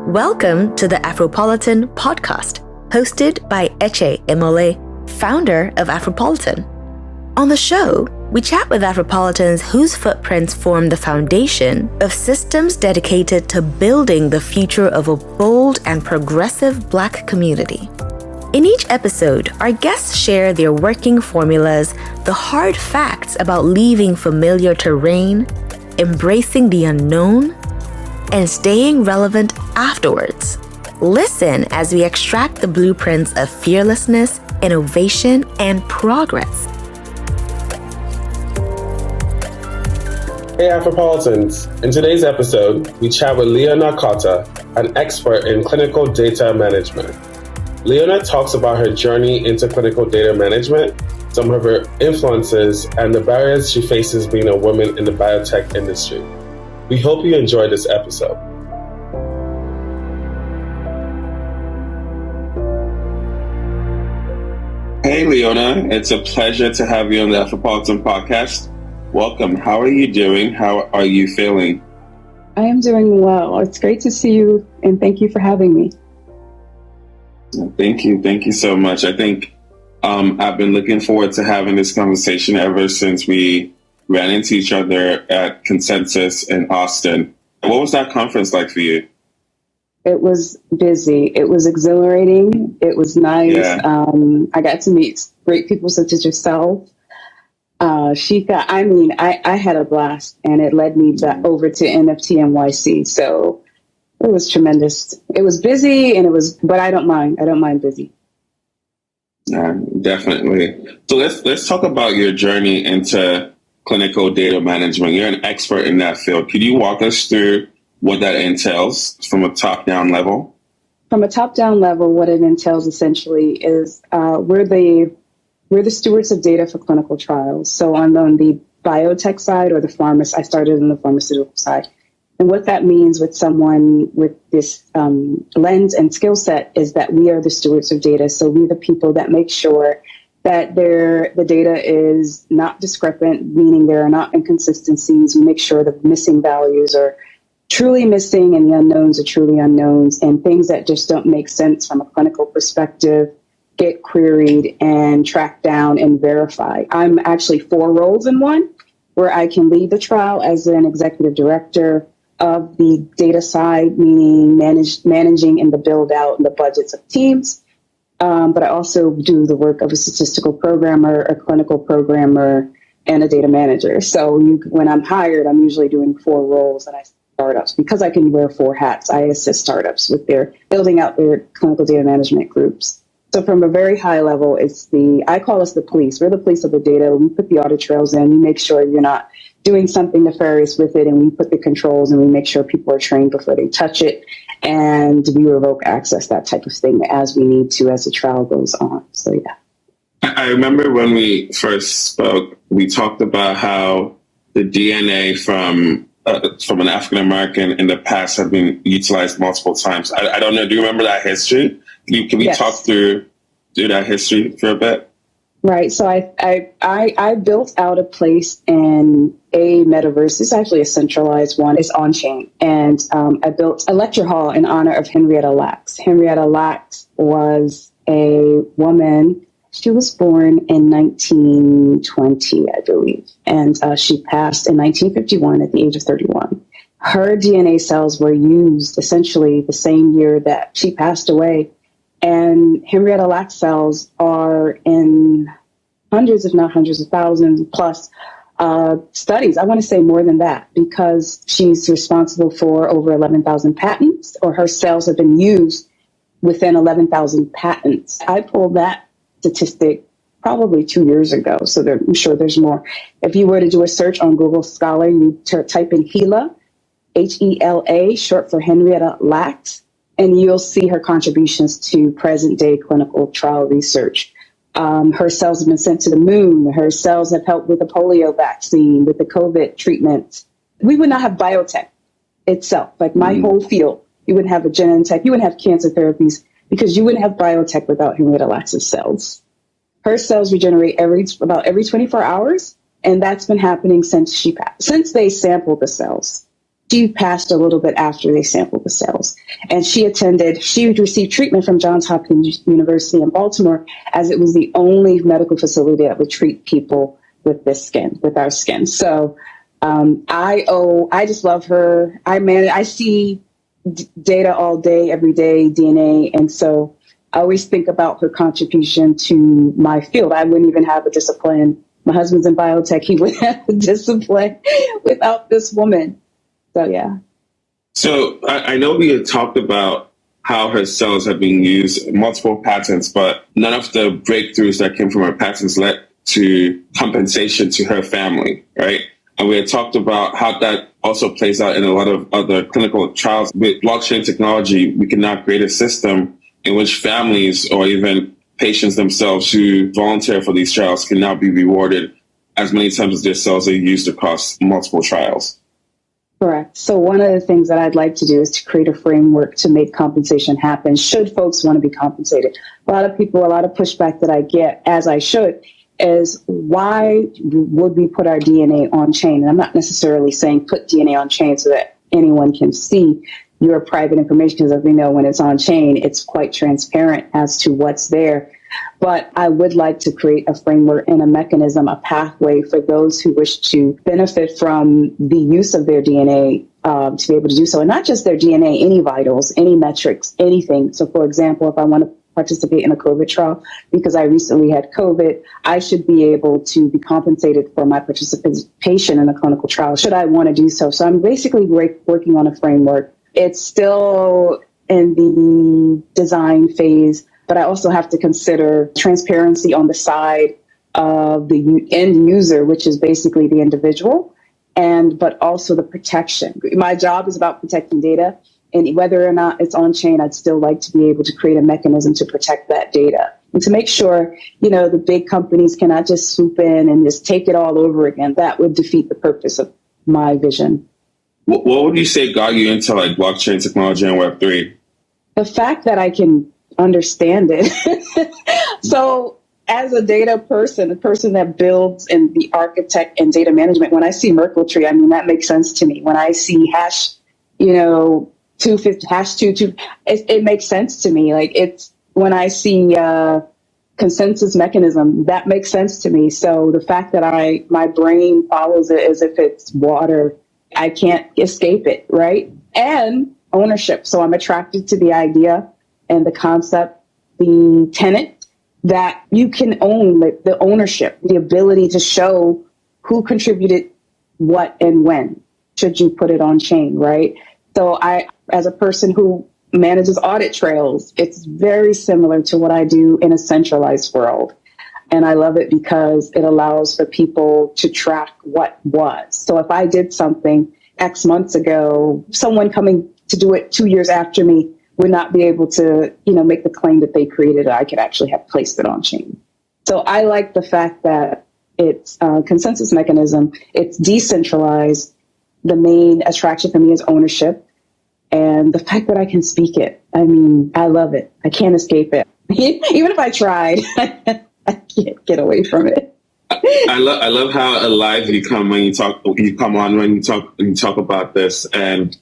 Welcome to the Afropolitan Podcast, hosted by Eche Emole, founder of Afropolitan. On the show, we chat with Afropolitans whose footprints form the foundation of systems dedicated to building the future of a bold and progressive Black community. In each episode, our guests share their working formulas, the hard facts about leaving familiar terrain, embracing the unknown, and staying relevant afterwards. Listen as we extract the blueprints of fearlessness, innovation, and progress. Hey Afropolitans, in today's episode, we chat with Lyona Carter, an expert in clinical data management. Lyona talks about her journey into clinical data management, some of her influences, and the barriers she faces being a woman in the biotech industry. We hope you enjoyed this episode. Hey Lyona, it's a pleasure to have you on the Afropolitan Podcast. Welcome. How are you doing? How are you feeling? I am doing well. It's great to see you, and thank you for having me. Thank you. Thank you so much. I think I've been looking forward to having this conversation ever since we ran into each other at Consensus in Austin. What was that conference like for you? It was busy. It was exhilarating. It was nice. Yeah. I got to meet great people such as yourself. Shika, I had a blast, and it led me over to NFT NYC. So it was tremendous. It was busy, but I don't mind. I don't mind busy. Definitely. So let's talk about your journey into clinical data management. You're an expert in that field. Could you walk us through what that entails from a top-down level? From a top-down level, what it entails essentially is we're the stewards of data for clinical trials. So on the biotech side or I started in the pharmaceutical side. And what that means with someone with this lens and skill set is that we are the stewards of data. So we're the people that make sure that the data is not discrepant, meaning there are not inconsistencies. We make sure the missing values are truly missing and the unknowns are truly unknowns, and things that just don't make sense from a clinical perspective get queried and tracked down and verified. I'm actually 4 roles in one, where I can lead the trial as an executive director of the data side, meaning managing in the build out and the budgets of teams. But I also do the work of a statistical programmer, a clinical programmer, and a data manager. So when I'm hired, I'm usually doing 4 roles, and I startups because I can wear 4 hats. I assist startups with their building out their clinical data management groups. So from a very high level, I call us the police. We're the police of the data. We put the audit trails in. We make sure you're not doing something nefarious with it, and we put the controls, and we make sure people are trained before they touch it, and we revoke access, that type of thing, as we need to as the trial goes on. So yeah. I remember when we first spoke, we talked about how the DNA from an African American in the past had been utilized multiple times. I don't know. Do you remember that history? Can we Yes. talk through that history for a bit? Right. So I built out a place in a metaverse. It's actually a centralized one. It's on chain. And I built a lecture hall in honor of Henrietta Lacks. Henrietta Lacks was a woman. She was born in 1920, I believe. And she passed in 1951 at the age of 31. Her DNA cells were used essentially the same year that she passed away. And Henrietta Lacks cells are in hundreds, if not hundreds of thousands plus studies. I want to say more than that, because she's responsible for over 11,000 patents, or her cells have been used within 11,000 patents. I pulled that statistic probably 2 years ago, so I'm sure there's more. If you were to do a search on Google Scholar, you type in HeLa, HeLa, short for Henrietta Lacks, and you'll see her contributions to present-day clinical trial research. Her cells have been sent to the moon. Her cells have helped with the polio vaccine, with the COVID treatment. We would not have biotech itself, like my whole field. You wouldn't have a Genentech. You wouldn't have cancer therapies, because you wouldn't have biotech without Henrietta Lacks' cells. Her cells regenerate about every 24 hours, and that's been happening since she passed, since they sampled the cells. She passed a little bit after they sampled the cells. And she received treatment from Johns Hopkins University in Baltimore, as it was the only medical facility that would treat people with our skin. So I just love her. I see data all day, every day, DNA. And so I always think about her contribution to my field. I wouldn't even have a discipline. My husband's in biotech. He wouldn't have a discipline without this woman. So, yeah. So I know we had talked about how her cells have been used, multiple patents, but none of the breakthroughs that came from her patents led to compensation to her family, right? And we had talked about how that also plays out in a lot of other clinical trials. With blockchain technology, we can now create a system in which families or even patients themselves who volunteer for these trials can now be rewarded as many times as their cells are used across multiple trials. Correct. So one of the things that I'd like to do is to create a framework to make compensation happen, should folks want to be compensated. A lot of pushback that I get, as I should, is why would we put our DNA on chain? And I'm not necessarily saying put DNA on chain so that anyone can see your private information, because as we know, when it's on chain, it's quite transparent as to what's there. But I would like to create a framework and a mechanism, a pathway for those who wish to benefit from the use of their DNA to be able to do so. And not just their DNA, any vitals, any metrics, anything. So, for example, if I want to participate in a COVID trial because I recently had COVID, I should be able to be compensated for my participation in a clinical trial, should I want to do so. So I'm basically working on a framework. It's still in the design phase, but I also have to consider transparency on the side of the end user, which is basically the individual, but also the protection. My job is about protecting data, and whether or not it's on chain, I'd still like to be able to create a mechanism to protect that data and to make sure, the big companies cannot just swoop in and just take it all over again. That would defeat the purpose of my vision. What would you say got you into blockchain technology and Web3? The fact that I can understand it. So as a data person, the person that builds and the architect and data management, when I see Merkle tree, that makes sense to me. When I see hash, 250 hash 22, it makes sense to me. It's when I see consensus mechanism, that makes sense to me. So the fact that my brain follows it as if it's water, I can't escape it, right? And ownership. So I'm attracted to the idea and the concept, the tenet that you can own, the ownership, the ability to show who contributed what and when, should you put it on chain, right? So I, as a person who manages audit trails, it's very similar to what I do in a centralized world. And I love it because it allows for people to track what was. So if I did something X months ago, someone coming to do it 2 years after me would not be able to, make the claim that they created. I could actually have placed it on chain. So I like the fact that it's a consensus mechanism. It's decentralized. The main attraction for me is ownership. And the fact that I can speak it. I love it. I can't escape it. Even if I tried, I can't get away from it. I love how alive you come when you talk about this. And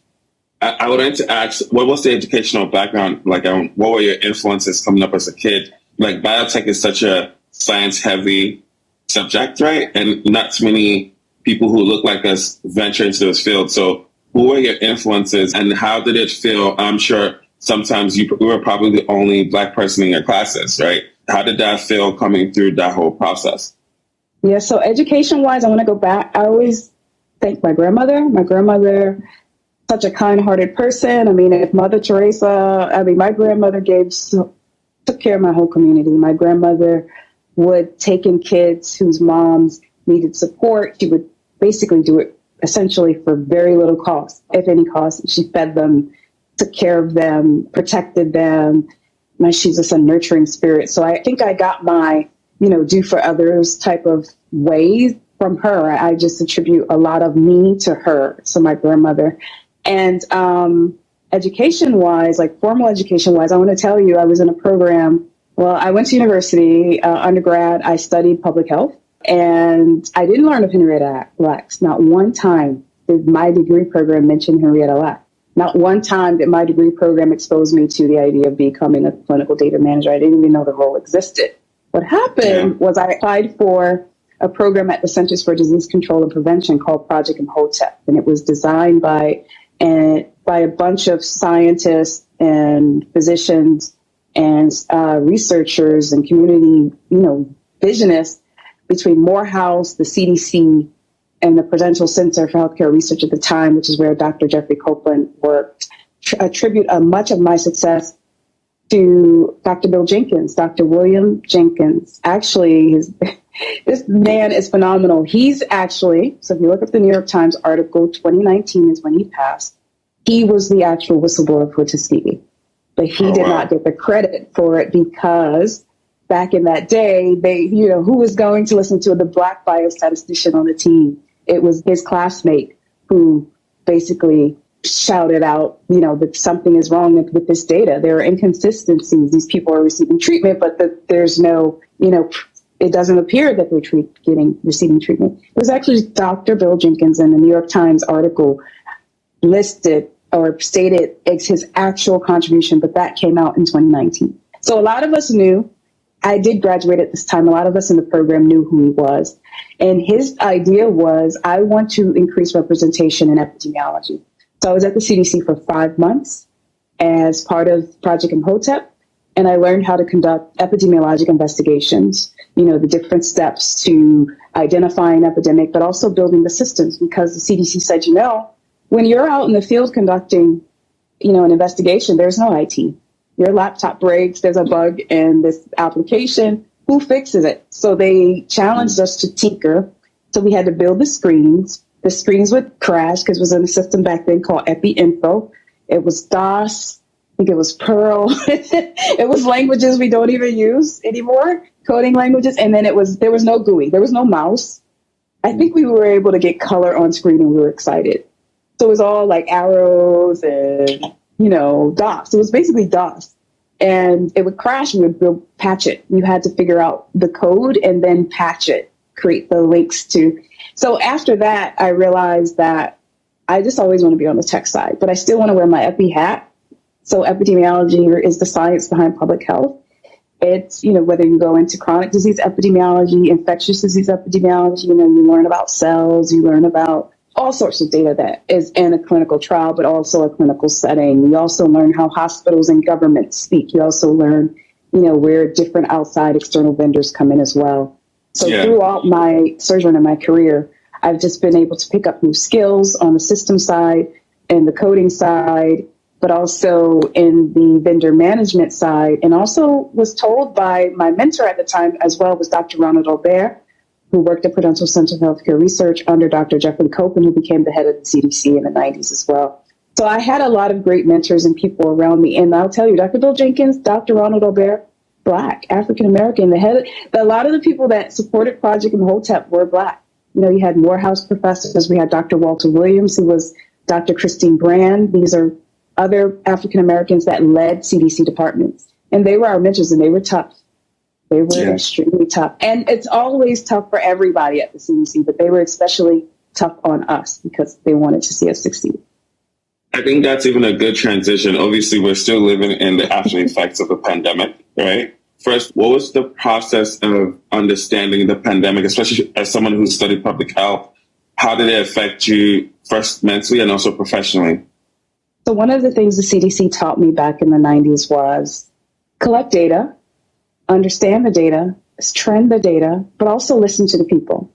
I would like to ask, what was the educational background like? What were your influences coming up as a kid? Biotech is such a science-heavy subject, right? And not too many people who look like us venture into those fields. So who were your influences and how did it feel? I'm sure sometimes you were probably the only Black person in your classes, right? How did that feel coming through that whole process? Yeah, so education-wise, I want to go back. I always thank my grandmother. My grandmother, such a kind-hearted person. If Mother Teresa, my grandmother took care of my whole community. My grandmother would take in kids whose moms needed support. She would basically do it essentially for very little cost, if any cost. She fed them, took care of them, protected them. She's just a nurturing spirit. So I think I got my, do for others type of ways from her. I just attribute a lot of me to her. So my grandmother. And education-wise, formal education-wise, I want to tell you, I was in a program. Well, I went to university, undergrad. I studied public health. And I didn't learn of Henrietta Lacks, not one time. did my degree program mention Henrietta Lacks. Not one time did my degree program expose me to the idea of becoming a clinical data manager. I didn't even know the role existed. What happened was I applied for a program at the Centers for Disease Control and Prevention called Project Imhotep, and it was designed by a bunch of scientists and physicians and researchers and community, visionists between Morehouse, the CDC, and the Prudential Center for Healthcare Research at the time, which is where Dr. Jeffrey Copeland worked. Attribute much of my success to Dr. Bill Jenkins, Dr. William Jenkins. Actually, this man is phenomenal. He's actually, so if you look up the New York Times article, 2019 is when he passed. He was the actual whistleblower for Tuskegee. But he did not get the credit for it because back in that day, who was going to listen to the black biostatistician on the team? It was his classmate who basically shouted out, that something is wrong with this data. There are inconsistencies. These people are receiving treatment, but there's no, it doesn't appear that they're receiving treatment. It was actually Dr. Bill Jenkins in the New York Times article listed or stated his actual contribution, but that came out in 2019. So a lot of us knew. I did graduate at this time. A lot of us in the program knew who he was. And his idea was, I want to increase representation in epidemiology. So I was at the CDC for 5 months as part of Project Imhotep, and I learned how to conduct epidemiologic investigations, the different steps to identify an epidemic, but also building the systems, because the CDC said, when you're out in the field conducting, an investigation, there's no IT. Your laptop breaks, there's a bug in this application. Who fixes it? So they challenged us to tinker. So we had to build the screens. The screens would crash because it was in a system back then called EpiInfo. It was DOS. I think it was Perl. It was languages we don't even use anymore, coding languages. And then there was no GUI. There was no mouse. I think we were able to get color on screen and we were excited. So it was all like arrows and DOS. It was basically DOS. And it would crash and we would patch it. You had to figure out the code and then patch it, create the links to. So after that, I realized that I just always want to be on the tech side, but I still want to wear my epi hat. So epidemiology is the science behind public health. It's, whether you go into chronic disease epidemiology, infectious disease epidemiology, you learn about cells, you learn about all sorts of data that is in a clinical trial, but also a clinical setting. You also learn how hospitals and governments speak. You also learn, where different outside external vendors come in as well. So throughout my sojourn in my career, I've just been able to pick up new skills on the system side and the coding side, but also in the vendor management side. And also was told by my mentor at the time as well was Dr. Ronald Albert, who worked at Prudential Center for Healthcare Research under Dr. Jeffrey Copeland, who became the head of the CDC in the 90s as well. So I had a lot of great mentors and people around me. And I'll tell you, Dr. Bill Jenkins, Dr. Ronald Albert, Black, African-American, a lot of the people that supported Project Imhotep were Black. You had Morehouse professors. We had Dr. Walter Williams, who was Dr. Christine Brand. These are other African-Americans that led CDC departments. And they were our mentors, and they were tough. They were extremely tough. And it's always tough for everybody at the CDC, but they were especially tough on us because they wanted to see us succeed. I think that's even a good transition. Obviously, we're still living in the after effects of the pandemic, right? First, what was the process of understanding the pandemic, especially as someone who studied public health? How did it affect you first mentally and also professionally? So one of the things the CDC taught me back in the 90s was collect data, understand the data, trend the data, but also listen to the people.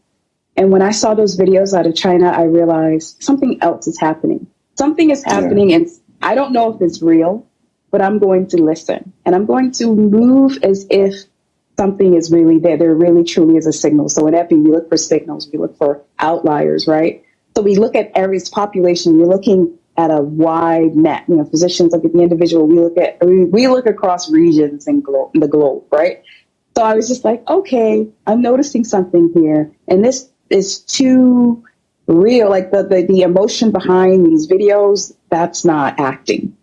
And when I saw those videos out of China, I realized something else is happening. Something is happening, and I don't know if it's real, but I'm going to listen. And I'm going to move as if something is really there. There really truly is a signal. So in EPI, we look for signals. We look for outliers, right? So we look at every population. We're looking at a wide net. Physicians look at the individual. We look across regions and the globe, right? So I was just like, okay, I'm noticing something here, and this is too real. Like the emotion behind these videos, that's not acting.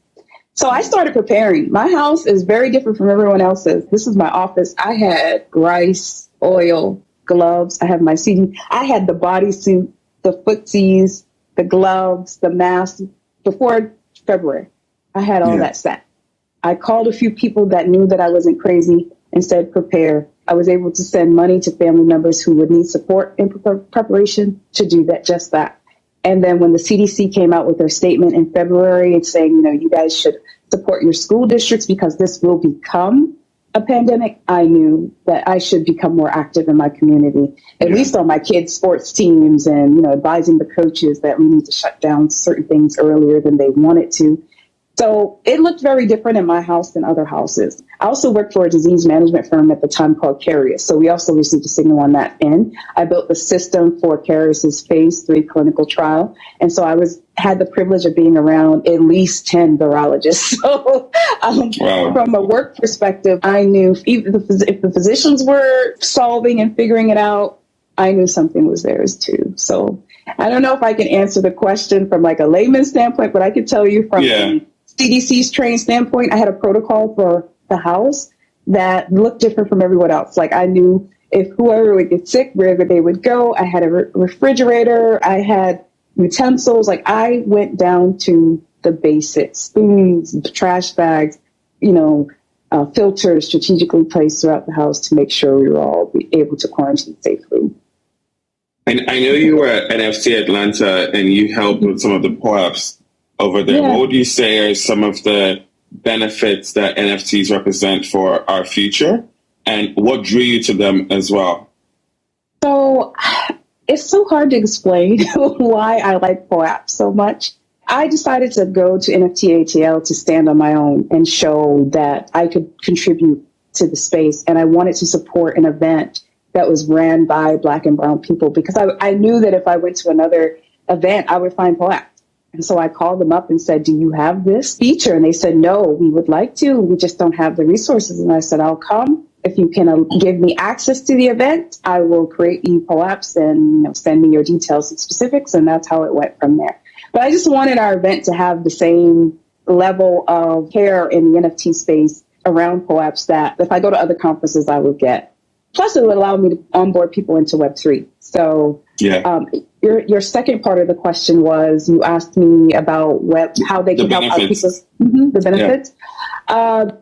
So I started preparing. My house is very different from everyone else's. This is my office. I had rice, oil, gloves. I have my CD. I had the bodysuit, the footsies, the gloves, the mask, before February. I had all that set. I called a few people that knew that I wasn't crazy and said, prepare. I was able to send money to family members who would need support in preparation to do that, just that. And then when the CDC came out with their statement in February, it's saying, you guys should support your school districts because this will become a pandemic. I knew that I should become more active in my community, at least on my kids' sports teams, and, advising the coaches that we need to shut down certain things earlier than they wanted to. So it looked very different in my house than other houses. I also worked for a disease management firm at the time called Carius. So we also received a signal on that end. I built the system for Carius's phase 3 clinical trial. And so I had the privilege of being around at least 10 virologists. So from a work perspective, I knew if the physicians were solving and figuring it out, I knew something was theirs too. So I don't know if I can answer the question from like a layman's standpoint, but I can tell you from CDC's trained standpoint, I had a protocol for the house that looked different from everyone else. Like I knew if whoever would get sick, wherever they would go. I had a refrigerator. I had utensils. Like I went down to the basics: spoons, trash bags, filters strategically placed throughout the house to make sure we were all able to quarantine safely. And I know you were at NFC Atlanta and you helped with some of the POAPs over there. What would you say are some of the benefits that NFTs represent for our future, and what drew you to them as well? So it's so hard to explain why I like POAP so much. I decided to go to NFT ATL to stand on my own and show that I could contribute to the space, and I wanted to support an event that was ran by Black and Brown people, because I knew that if I went to another event, I would find POAP. And so I called them up and said, do you have this feature? And they said, no, we would like to. We just don't have the resources. And I said, I'll come. If you can give me access to the event, I will create you POAPs and send me your details and specifics. And that's how it went from there. But I just wanted our event to have the same level of care in the NFT space around POAPs that if I go to other conferences, I would get. Plus, it would allow me to onboard people into Web3. So your second part of the question was, you asked me about how they can help out people. The benefits.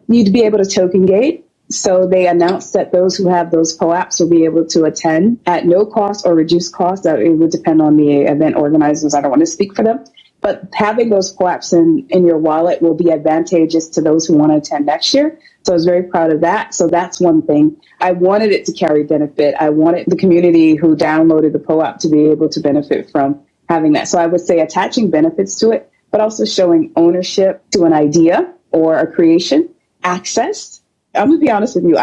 You'd be able to token gate. So they announced that those who have those POAPs will be able to attend at no cost or reduced cost. That it would depend on the event organizers. I don't want to speak for them. But having those POAPs in your wallet will be advantageous to those who want to attend next year. So I was very proud of that. So that's one thing. I wanted it to carry benefit. I wanted the community who downloaded the POAP to be able to benefit from having that. So I would say attaching benefits to it, but also showing ownership to an idea or a creation, access. I'm going to be honest with you.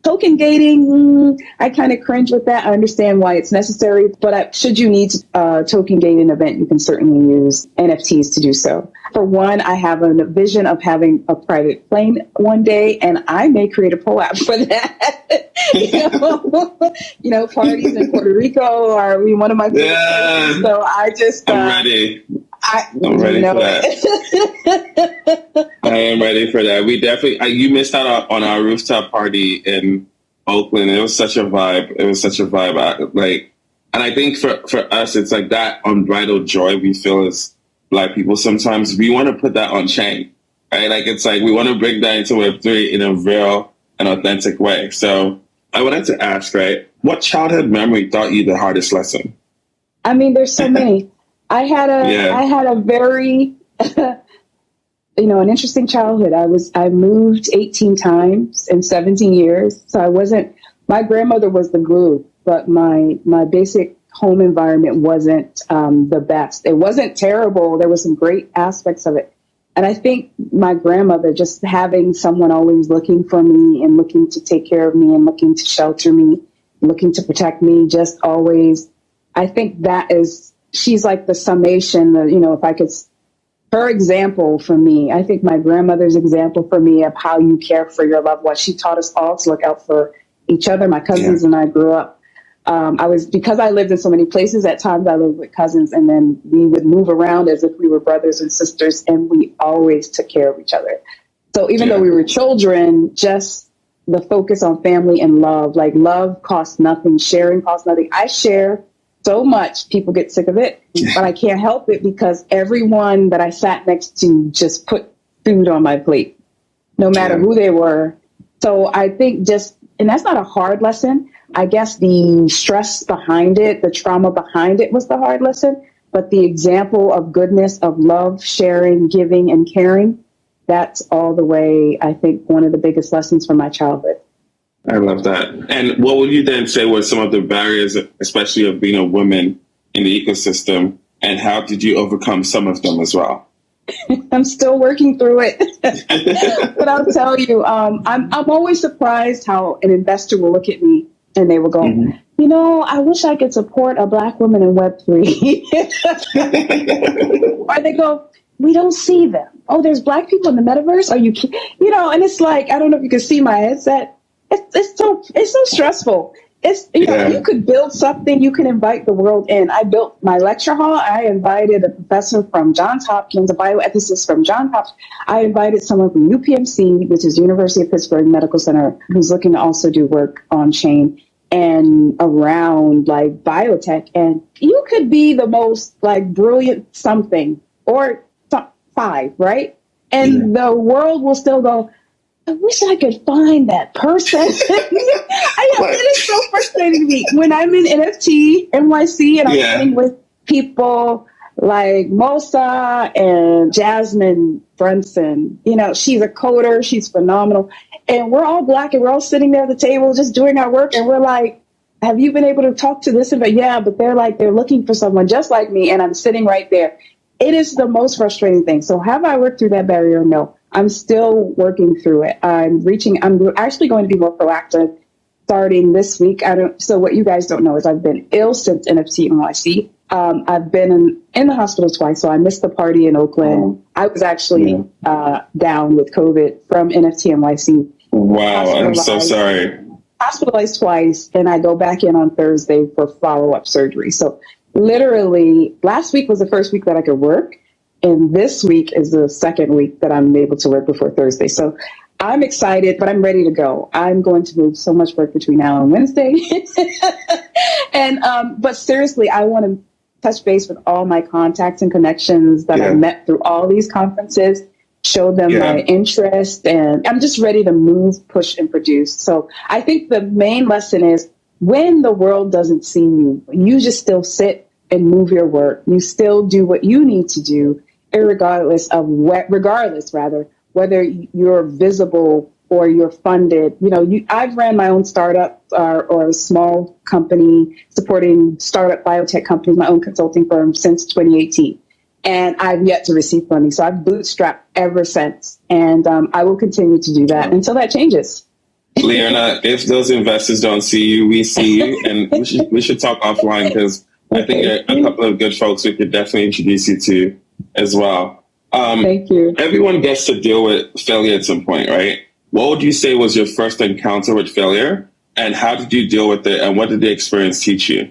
Token gating, I kind of cringe with that. I understand why it's necessary, but should you need to token gate an event, you can certainly use NFTs to do so. For one, I have a vision of having a private plane one day, and I may create a POAP for that. Parties in Puerto Rico are one of my favorite places. So I'm ready. I'm ready for that. I am ready for that. We definitely, you missed out on our rooftop party in Oakland. It was such a vibe. And I think for us, it's like that unbridled joy we feel as Black people. Sometimes we want to put that on chain, right? Like, it's like we want to bring that into Web3 in a real and authentic way. So I wanted to ask, right, what childhood memory taught you the hardest lesson? I mean, there's so many. I had a very, an interesting childhood. I moved 18 times in 17 years. So my grandmother was the glue, but my basic home environment wasn't the best. It wasn't terrible. There were some great aspects of it. And I think my grandmother, just having someone always looking for me and looking to take care of me and looking to shelter me, looking to protect me, just always, I think she's like the summation, if I could, her example for me. I think my grandmother's example for me of how you care for your loved ones. She taught us all to look out for each other. My cousins and I grew up. Because I lived in so many places, at times I lived with cousins, and then we would move around as if we were brothers and sisters, and we always took care of each other. So even though we were children, just the focus on family and love, like love costs nothing, sharing costs nothing. I share so much, people get sick of it, but I can't help it because everyone that I sat next to just put food on my plate, no matter who they were. So I think and that's not a hard lesson. I guess the stress behind it, the trauma behind it was the hard lesson, but the example of goodness, of love, sharing, giving, and caring, that's all the way, I think, one of the biggest lessons from my childhood. I love that. And what would you then say were some of the barriers, especially of being a woman in the ecosystem, and how did you overcome some of them as well? I'm still working through it. But I'll tell you, I'm always surprised how an investor will look at me and they will go, I wish I could support a Black woman in Web3. Or they go, we don't see them. Oh, there's Black people in the metaverse? Are you kidding? And it's like, I don't know if you can see my headset. It's so stressful. You could build something, you can invite the world in. I built my lecture hall. I invited a professor from Johns Hopkins, a bioethicist from Johns Hopkins. I invited someone from UPMC, which is University of Pittsburgh Medical Center, who's looking to also do work on chain and around like biotech. And you could be the most like brilliant something or five, right? And the world will still go, I wish I could find that person. It is so frustrating to me when I'm in NFT NYC and I'm sitting with people like Mosa and Jasmine Brunson. She's a coder. She's phenomenal. And we're all Black and we're all sitting there at the table just doing our work. And we're like, have you been able to talk to this? But they're looking for someone just like me. And I'm sitting right there. It is the most frustrating thing. So have I worked through that barrier? No. I'm still working through it. I'm actually going to be more proactive starting this week. So what you guys don't know is I've been ill since NFT NYC. I've been in the hospital twice. So I missed the party in Oakland. I was actually down with COVID from NFT NYC. Wow. I'm so sorry. Hospitalized twice. And I go back in on Thursday for follow-up surgery. So literally last week was the first week that I could work. And this week is the second week that I'm able to work before Thursday. So I'm excited, but I'm ready to go. I'm going to move so much work between now and Wednesday. But seriously, I want to touch base with all my contacts and connections that I met through all these conferences, show them my interest, and I'm just ready to move, push, and produce. So I think the main lesson is when the world doesn't see you, you just still sit and move your work. You still do what you need to do, regardless whether you're visible or you're funded. I've ran my own startup or a small company supporting startup biotech companies, my own consulting firm since 2018. And I've yet to receive funding. So I've bootstrapped ever since. And I will continue to do that until that changes. Lyona, if those investors don't see you, we see you. And we should talk offline because I think there are a couple of good folks we could definitely introduce you to as well. Thank you. Everyone gets to deal with failure at some point, right? What would you say was your first encounter with failure, and how did you deal with it, and what did the experience teach you?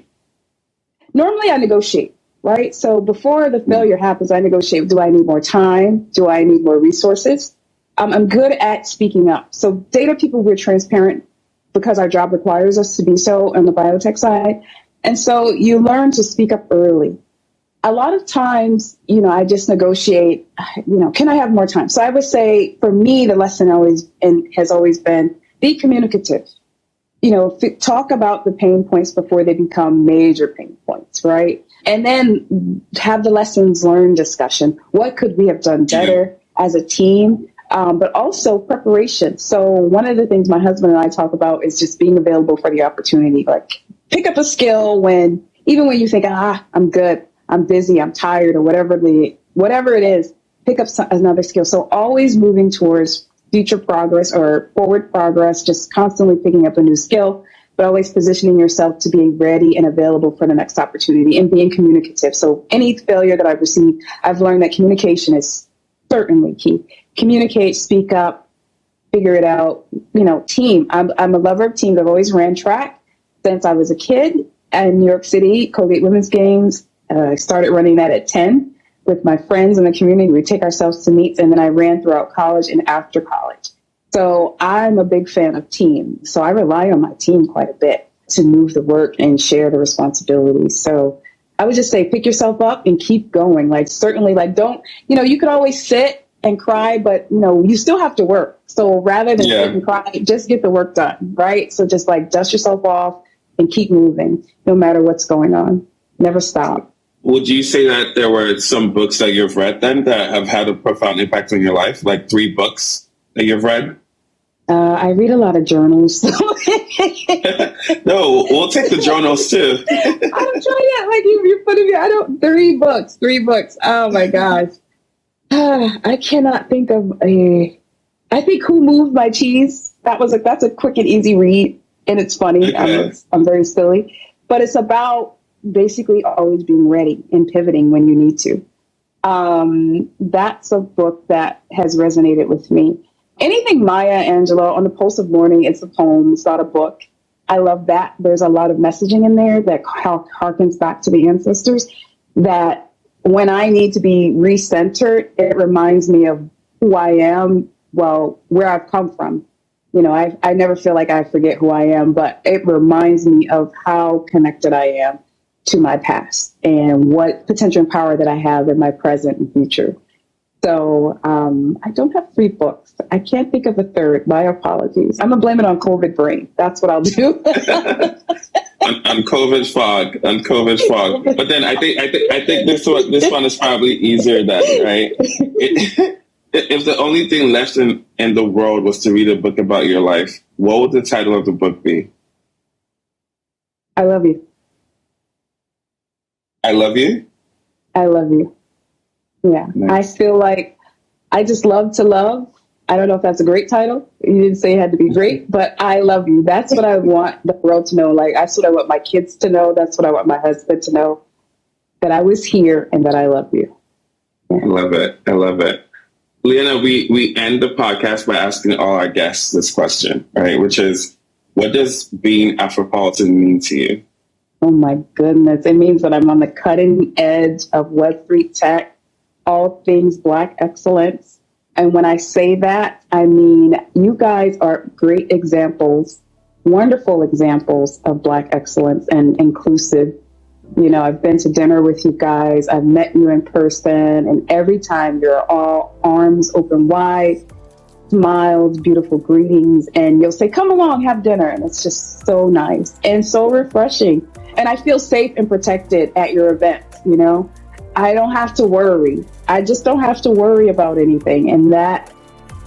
Normally I negotiate, right? So before the failure happens, I negotiate. Do I need more time? Do I need more resources? I'm good at speaking up. So data people, we're transparent because our job requires us to be so on the biotech side. And so you learn to speak up early. A lot of times, I just negotiate, can I have more time? So I would say for me, the lesson has always been be communicative. Talk about the pain points before they become major pain points, right? And then have the lessons learned discussion. What could we have done better as a team? But also preparation. So one of the things my husband and I talk about is just being available for the opportunity. Like pick up a skill even when you think, I'm good, I'm busy, I'm tired, or whatever it is, pick up another skill. So always moving towards future progress or forward progress, just constantly picking up a new skill, but always positioning yourself to be ready and available for the next opportunity and being communicative. So any failure that I've received, I've learned that communication is certainly key. Communicate, speak up, figure it out. Team. I'm a lover of teams. I've always ran track since I was a kid in New York City, Colgate Women's Games. I started running that at 10 with my friends in the community. We take ourselves to meets, and then I ran throughout college and after college. So I'm a big fan of team. So I rely on my team quite a bit. to move the work and share the responsibility. So I would just say, pick yourself up and keep going. Like, certainly, like, don't, you could always sit and cry, but, you still have to work. So rather than sit and cry, just get the work done, right? So just like dust yourself off and keep moving, no matter what's going on. Never stop. Would you say that there were some books that you've read then that have had a profound impact on your life? Like 3 books that you've read? I read a lot of journals. No, we'll take the journals too. I'm trying to, like, you're putting me, 3 books. Oh my gosh. I cannot think of I think Who Moved My Cheese? That's a quick and easy read, and it's funny. Okay. I'm very silly, but it's about basically always being ready and pivoting when you need to. That's a book that has resonated with me. Anything Maya Angelou, On the Pulse of Morning, it's a poem, it's not a book. I love that. There's a lot of messaging in there that harkens back to the ancestors, that when I need to be recentered, it reminds me of who I am, well, where I've come from. I never feel like I forget who I am, but it reminds me of how connected I am to my past and what potential and power that I have in my present and future. So I don't have 3 books. I can't think of a third. My apologies. I'm going to blame it on COVID brain. That's what I'll do. on COVID fog. But then I think this one is probably easier than, right? If the only thing left in the world was to read a book about your life, what would the title of the book be? I love you. I love you? I love you. Yeah. Nice. I feel like I just love to love. I don't know if that's a great title. You didn't say it had to be great, but I love you. That's what I want the world to know. Like, that's what I want my kids to know. That's what I want my husband to know, that I was here and that I love you. Yeah. I love it. Lyona, we end the podcast by asking all our guests this question, right? Which is, what does being Afropolitan mean to you? Oh my goodness. It means that I'm on the cutting edge of Web3 tech, all things Black excellence. And when I say that, I mean, you guys are great examples, wonderful examples of Black excellence and inclusive. I've been to dinner with you guys. I've met you in person. And every time you're all arms open wide, smiles, beautiful greetings. And you'll say, come along, have dinner. And it's just so nice and so refreshing. And I feel safe and protected at your events. I don't have to worry. I just don't have to worry about anything. And that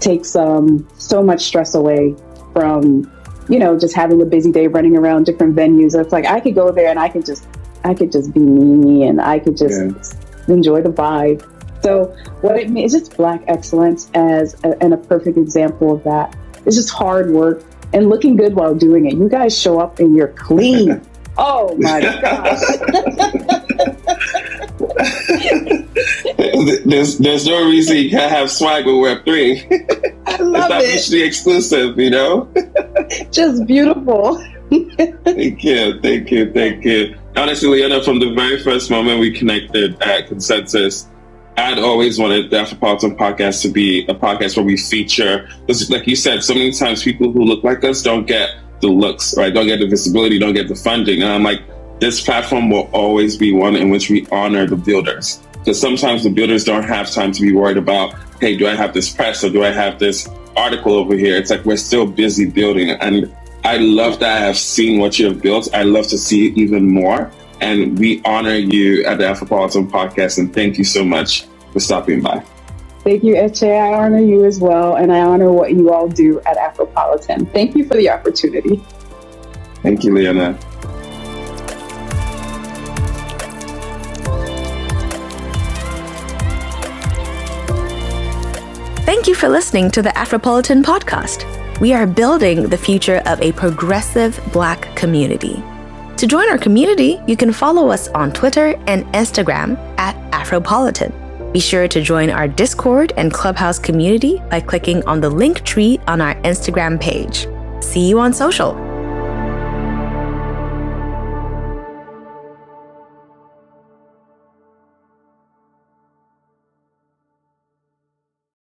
takes so much stress away from, just having a busy day running around different venues. It's like, I could go there and I could just be me, and I could just enjoy the vibe. So what it means is just Black excellence and a perfect example of that. It's just hard work and looking good while doing it. You guys show up and you're clean. Oh my gosh. There's no reason you can't have swag with Web3. I love it. It's not mutually exclusive, Just beautiful. Thank you. Honestly, Lyona, from the very first moment we connected at Consensus, I'd always wanted the Afropolitan Podcast to be a podcast where we feature, because like you said, so many times people who look like us don't get the looks, right? Don't get the visibility, don't get the funding. And I'm like, this platform will always be one in which we honor the builders. Because sometimes the builders don't have time to be worried about, hey, do I have this press or do I have this article over here? It's like we're still busy building. And I love that I have seen what you have built. I love to see even more. And we honor you at the Afropolitan Podcast. And thank you so much for stopping by. Thank you, Eche. I honor you as well. And I honor what you all do at Afropolitan. Thank you for the opportunity. Thank you, Lyona. Thank you for listening to the Afropolitan Podcast. We are building the future of a progressive Black community. To join our community, you can follow us on Twitter and Instagram at Afropolitan. Be sure to join our Discord and Clubhouse community by clicking on the link tree on our Instagram page. See you on social.